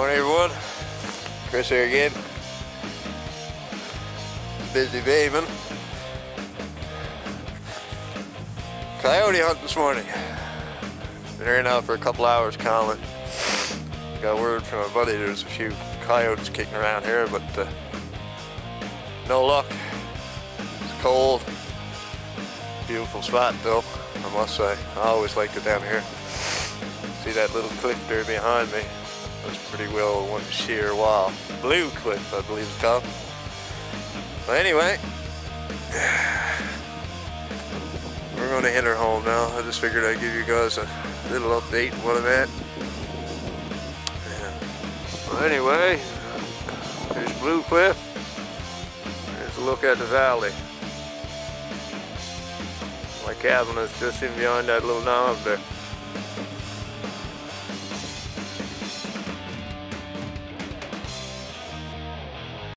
Morning everyone, Chris here again. Busy bathing. Coyote hunt this morning. Been here now for a couple hours calling. Got word from my buddy there's a few coyotes kicking around here, but no luck. It's cold. Beautiful spot though, I must say. I always liked it down here. See that little cliff there behind me? That's pretty well one sheer wall. Blue Cliff, I believe it's called. But anyway, we're going to hit her home now. I just figured I'd give you guys a little update on what I'm at. Well, anyway, there's Blue Cliff. There's a look at the valley. My cabin is just in behind that little knob there.